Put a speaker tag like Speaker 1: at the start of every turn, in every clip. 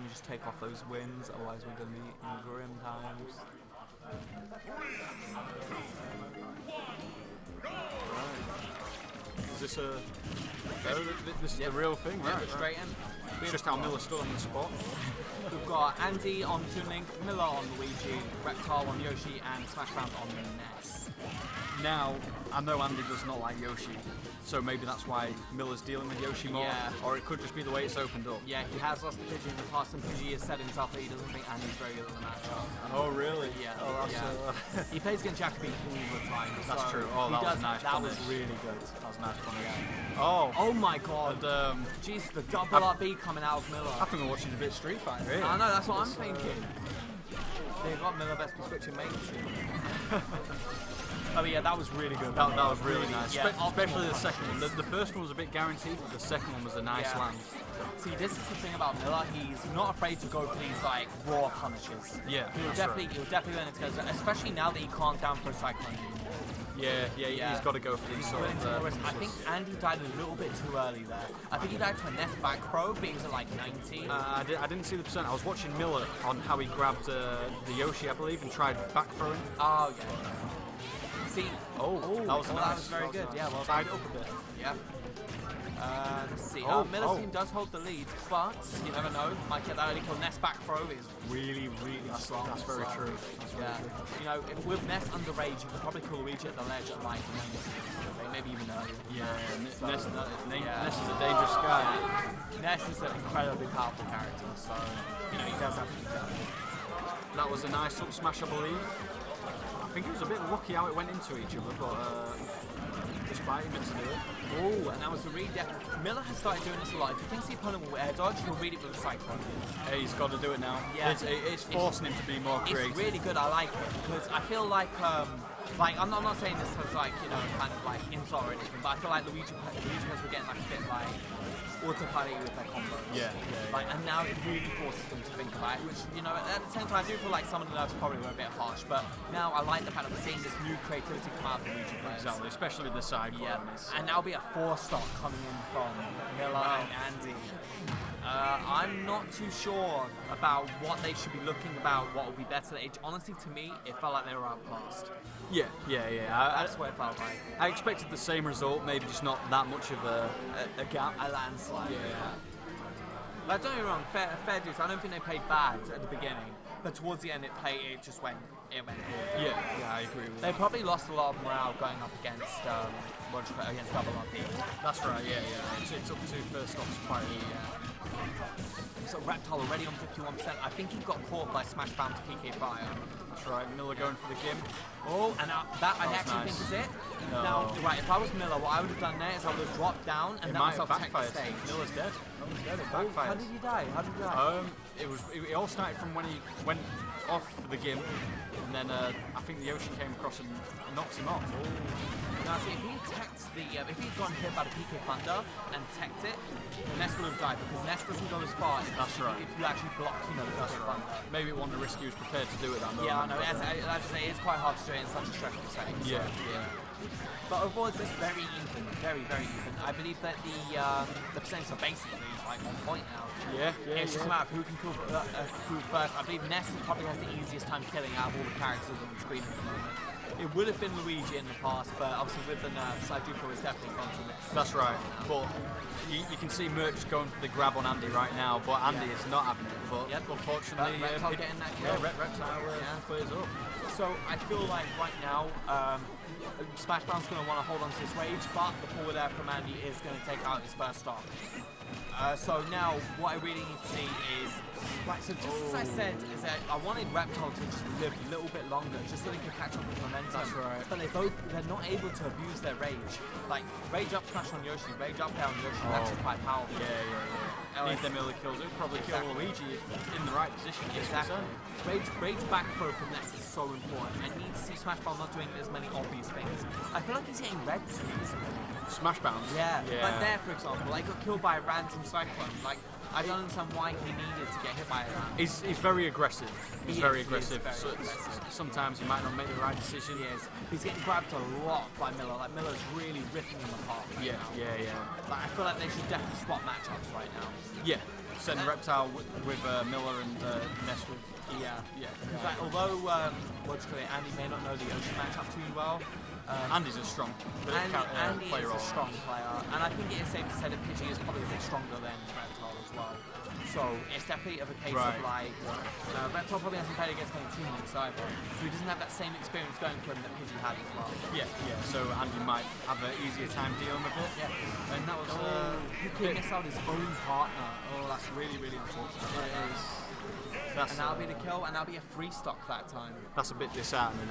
Speaker 1: and just take off those wins, otherwise we're going to be in grim times.
Speaker 2: Right. Is this a... this is the real thing, right?
Speaker 1: Yeah, straight in.
Speaker 2: It's just how Miller stood on the spot.
Speaker 1: We've got Andy on Toon Link, Miller on Luigi, Reptile on Yoshi, and Smashbound on Ness.
Speaker 2: Now, I know Andy does not like Yoshi, so maybe that's why Miller's dealing with Yoshi more, or it could just be the way it's opened up.
Speaker 1: Yeah, he has lost to Pidgey in the past, and Pidgey has said himself that he doesn't think Andy's very good at the matchup.
Speaker 2: Oh, really?
Speaker 1: Yeah.
Speaker 2: Oh, that's
Speaker 1: he plays against Jacoby all the time.
Speaker 2: That's
Speaker 1: so
Speaker 2: true. Oh, that was nice.
Speaker 1: That
Speaker 2: punish.
Speaker 1: was really good.
Speaker 2: That was a nice punish. Oh.
Speaker 1: Oh my god.
Speaker 2: And,
Speaker 1: jeez, the double RB coming out of Miller.
Speaker 2: I think we're watching a bit of Street Fighter, really.
Speaker 1: I know, that's what I'm thinking. They got Miller best for switching main soon. Oh yeah, that was really good.
Speaker 2: That was really nice.
Speaker 1: Yeah,
Speaker 2: especially the second one. The first one was a bit guaranteed, but the second one was a nice land.
Speaker 1: See, this is the thing about Miller. He's not afraid to go for these like raw punches.
Speaker 2: Yeah,
Speaker 1: he'll definitely learn it together, especially now that he can't down for a cyclone.
Speaker 2: Yeah, he's got to go for these sort of...
Speaker 1: I think Andy died a little bit too early there. I think he died to a Ness back throw, but he was at like 90.
Speaker 2: I didn't see the percent. I was watching Miller on how he grabbed the Yoshi, I believe, and tried back throwing.
Speaker 1: Oh, yeah. See,
Speaker 2: that was nice.
Speaker 1: That was very good. Yeah, well,
Speaker 2: tied up a bit.
Speaker 1: Yeah. Let's see. Miller's team does hold the lead, but you never know. Might get that early kill. Ness back throw is really strong.
Speaker 2: That's very true.
Speaker 1: You know, with Ness under rage, you can probably kill Luigi at the ledge at like 90, maybe even earlier.
Speaker 2: Yeah, Ness is a dangerous guy.
Speaker 1: Yeah. Ness is an incredibly powerful character, so you know he does have to be careful.
Speaker 2: That was a nice up smash, I believe. I think it was a bit lucky how it went into each other, but despite he meant to do it.
Speaker 1: Oh, and that was a read. Miller has started doing this a lot. If he thinks the opponent will air dodge, he'll read it with a cyclone.
Speaker 2: Yeah, he's got to do it now.
Speaker 1: Yeah.
Speaker 2: It's forcing him to be more creative.
Speaker 1: It's really good. I like it because I feel like I'm not saying this as like, you know, kind of like insult or anything, but I feel like Luigi guys were getting like a bit like autopilot with their combos.
Speaker 2: Yeah.
Speaker 1: Like, and now it really forces them to think about it, which, you know, at the same time I do feel like some of the nerves probably were a bit harsh, but now I like the fact that we're seeing this new creativity come out of the Luigi players.
Speaker 2: Exactly, especially with the side corners.
Speaker 1: And now be a 4-star coming in from Miller and Andy. I'm not too sure about what they should be looking about, what would be better. Honestly, to me, it felt like they were outclassed.
Speaker 2: Yeah.
Speaker 1: That's what it felt like.
Speaker 2: I expected the same result, maybe just not that much of a gap.
Speaker 1: A landslide.
Speaker 2: Yeah.
Speaker 1: But don't get me wrong, fair dues. I don't think they played bad at the beginning, but towards the end it just went.
Speaker 2: Yeah, I agree with that.
Speaker 1: They probably lost a lot of morale going up against double RP.
Speaker 2: That's right. Yeah. It took 2 first stops quite
Speaker 1: So Reptile already on 51%. I think he got caught by Smashbound's PK Fire.
Speaker 2: That's right. Miller going for the gimp.
Speaker 1: Oh, and that I actually think is it.
Speaker 2: No.
Speaker 1: Now, right, if I was Miller, what I would have done there is I would have dropped down and let myself take the stage.
Speaker 2: Miller's dead. It backfired.
Speaker 1: How did he die?
Speaker 2: It all started from when he went off for the gimp, and then I think the Yoshi came across and knocked him off.
Speaker 1: Now, see, if he teched if he'd gone hit by the PK Thunder and teched it, Ness would have died because Ness doesn't go as far.
Speaker 2: That's right.
Speaker 1: If you actually block, the PK Thunder.
Speaker 2: Maybe it wasn't a risk he was prepared to do it that moment.
Speaker 1: Yeah, I know. It's quite hard to do it in such a stressful setting.
Speaker 2: Yeah.
Speaker 1: But overall, it's very even, very even. I believe that the percentages are basically like on point now.
Speaker 2: Yeah.
Speaker 1: It's just a matter of who can kill who first. I believe Ness probably has the easiest time killing out of all the characters on the screen at the moment. It would have been Luigi in the past, but obviously with the nerfs, I do feel it's definitely gone to Ness.
Speaker 2: That's right. But you can see Merc just going for the grab on Andy right now, but Andy is not having it. But unfortunately,
Speaker 1: Reptile getting that kill.
Speaker 2: Reptile clears up.
Speaker 1: So I feel like right now, Smashbound's going to want to hold on to his rage, but the forward air from Andy is going to take out his first stock. So now, what I really need to see is, so just as I said, is that I wanted Reptile to just live a little bit longer, just so they could catch up with momentum.
Speaker 2: That's right.
Speaker 1: But they're not able to abuse their rage. Like, rage up smash on Yoshi, rage up down Yoshi, that's quite powerful.
Speaker 2: Yeah. Need them early kills. It would probably kill Luigi if in the right position.
Speaker 1: Exactly. Rage back throw from Ness is so important. I need to see Smashbound not doing as many obvious things. I feel like he's getting red too easily.
Speaker 2: Smashbound?
Speaker 1: Yeah. Like there, for example, I got killed by a random cyclone. Like, I don't understand why he needed to get hit by a random.
Speaker 2: He's very aggressive. He's very aggressive.
Speaker 1: Aggressive.
Speaker 2: Sometimes he might not make the right decision.
Speaker 1: He is. He's getting grabbed a lot by Miller. Like, Miller's really ripping him apart.
Speaker 2: Yeah.
Speaker 1: Like, I feel like they should definitely swap matchups right now.
Speaker 2: Yeah. send Reptile with Miller and Ness with.
Speaker 1: Yeah. Like, although Andy may not know the Ocean matchup too well.
Speaker 2: Andy's a strong
Speaker 1: Andy
Speaker 2: player.
Speaker 1: Is a strong player, and I think it is safe to say that Pidgey is probably a bit stronger than Reptile as well. So it's definitely of a case of like Reptile probably hasn't played against any teammates either, so he doesn't have that same experience going for him that Pidgey had as well.
Speaker 2: Yeah. So Andy might have an easier time dealing with it.
Speaker 1: Yeah.
Speaker 2: And that was
Speaker 1: he missed out his own partner. Oh, that's really unfortunate.
Speaker 2: It is.
Speaker 1: And that'll be the kill, and that'll be a free stock that time.
Speaker 2: That's a bit disheartening.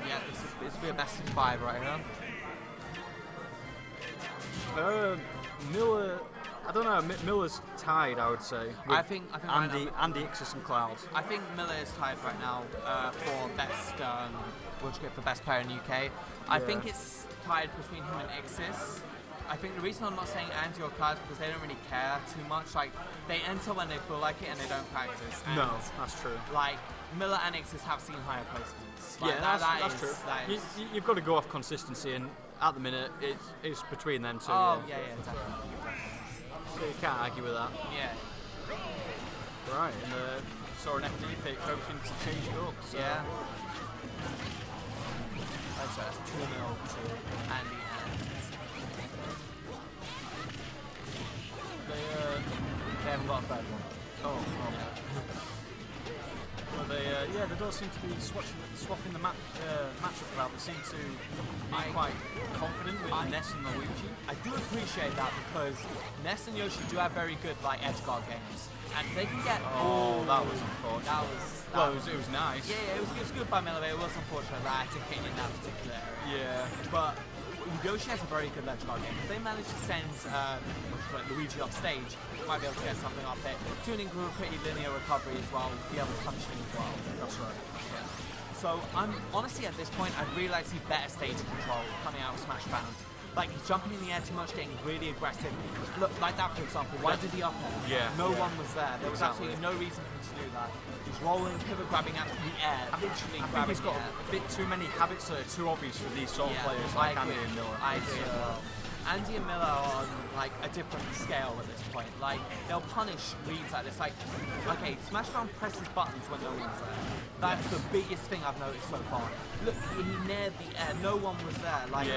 Speaker 1: Yeah, this will be a best of 5 right here.
Speaker 2: Miller, I don't know. Miller's tied, I would say.
Speaker 1: I think
Speaker 2: Andy,
Speaker 1: right now,
Speaker 2: Andy, Ixis, and Cloud.
Speaker 1: I think Miller is tied right now for best. For best player in UK. I think it's tied between him and Ixis. I think the reason I'm not saying Andy or Cloud is because they don't really care too much. Like, they enter when they feel like it and they don't practice. And
Speaker 2: no, that's true.
Speaker 1: Like, Miller and Ixis have seen higher placements. Like,
Speaker 2: yeah, that's true. You've got to go off consistency, and at the minute, it's between them two.
Speaker 1: Oh, yeah, definitely.
Speaker 2: So you can't argue with that.
Speaker 1: Yeah.
Speaker 2: Right, and saw an FD pick, hoping to change it up. So.
Speaker 1: Yeah. That's 2-0 to Andy and they haven't got a third one.
Speaker 2: Oh. Well, they don't seem to be swapping the matchup about. They seem to be quite confident with Ness and Luigi.
Speaker 1: I do appreciate that because Ness and Yoshi do have very good edge guard games, and they can get.
Speaker 2: Oh, that was unfortunate. It was nice.
Speaker 1: Yeah, it was good by Miller. It was unfortunate that I took in that particular area.
Speaker 2: Yeah,
Speaker 1: but Yoshi has a very good ledge guard game. If they manage to send Luigi off stage, you might be able to get something off it. Tuning through a pretty linear recovery as well, be able to punish him as well.
Speaker 2: That's right.
Speaker 1: Yeah. So I'm honestly at this point, I'd really like to see better stage control coming out of Smash Bound. Like, he's jumping in the air too much, getting really aggressive. Look, like that for example. Why did he up air?
Speaker 2: Yeah.
Speaker 1: No one was there. There was absolutely no reason for him to do that. He's rolling, pivot grabbing out of the air, literally
Speaker 2: I
Speaker 1: grabbing
Speaker 2: think he's got a bit too many habits that are too obvious for these sort of players, like Andy and Miller.
Speaker 1: I agree as well. Andy and Miller are on a different scale at this point. Like, they'll punish reads like this. Like, okay, Smash Brown presses buttons when no one's there. That's the biggest thing I've noticed so far. Look, he nared the air. No one was there. Like,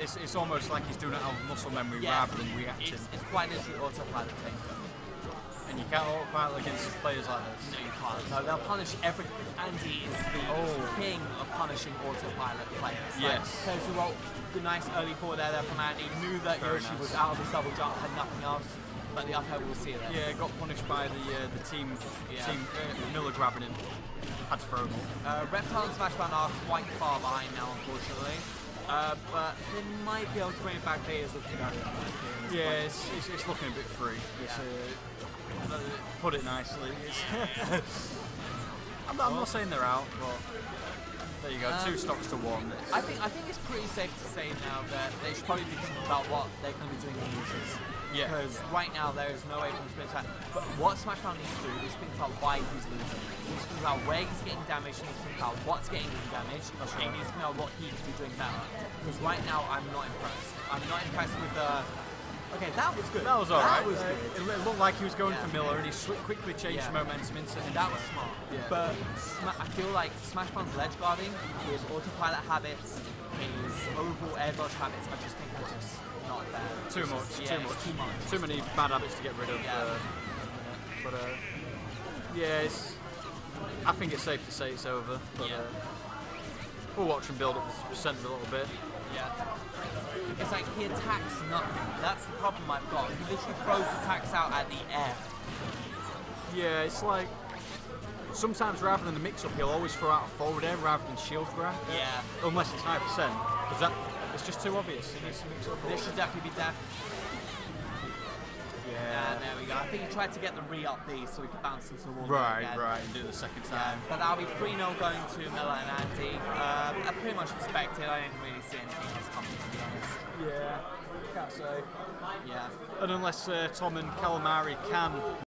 Speaker 2: it's almost like he's doing it out of muscle memory rather than reaction.
Speaker 1: It's quite literally autopiloting.
Speaker 2: And you can't autopilot against players like this.
Speaker 1: No, you can't. No, they'll punish every. Andy is the king of punishing autopilot players.
Speaker 2: Yes.
Speaker 1: Players who rolled the nice early forward there from Andy, knew that Yoshi was out of his double jump, had nothing else, but the up air we'll see it.
Speaker 2: Yeah, got punished by the team Miller grabbing him. Had to throw him.
Speaker 1: Reptile and Smash Bound are quite far behind now, unfortunately. But they might be able to bring it back. Players looking at it.
Speaker 2: Yeah, it's looking a bit free. Put it nicely. I'm not saying they're out, but there you go. 2 stocks to 1.
Speaker 1: I think it's pretty safe to say now that they should probably be thinking about what they're going to be doing in losers.
Speaker 2: Yeah.
Speaker 1: Because right now there is no way for him to spin. But what Smash Brown needs to do is think about why he's losing. He needs to think about where he's getting damaged. He needs to think about what's getting him damaged. And he needs to think about what he could be doing better. Because right now I'm not impressed. I'm not impressed with the. Okay, that was good.
Speaker 2: That was alright.
Speaker 1: It
Speaker 2: looked like he was going for Miller, and he quickly changed momentum into.
Speaker 1: That was smart. Yeah. But I feel like Smash Brown's ledge guarding, his autopilot habits, his overall air dodge habits, I just think are just not there.
Speaker 2: Too much. Too many bad habits to get rid of. I think it's safe to say it's over. But we'll watch him build up the percent a little bit.
Speaker 1: Yeah. It's like he attacks nothing. That's the problem I've got. He literally throws attacks out at the air.
Speaker 2: Yeah, it's like sometimes rather than the mix-up, he'll always throw out a forward air rather than shield grab.
Speaker 1: Yeah.
Speaker 2: Unless it's 9%, because it's just too obvious. He needs to mix up.
Speaker 1: This should definitely be death.
Speaker 2: Yeah.
Speaker 1: There we go. I think he tried to get the re-up B so he could bounce into the wall.
Speaker 2: Right, and do it the second time.
Speaker 1: But that'll be 3-0 going to Miller and Andy. I pretty much expected. I didn't really see anything else coming, to be honest.
Speaker 2: Yeah, can't say.
Speaker 1: Yeah.
Speaker 2: And unless Tom and Calamari can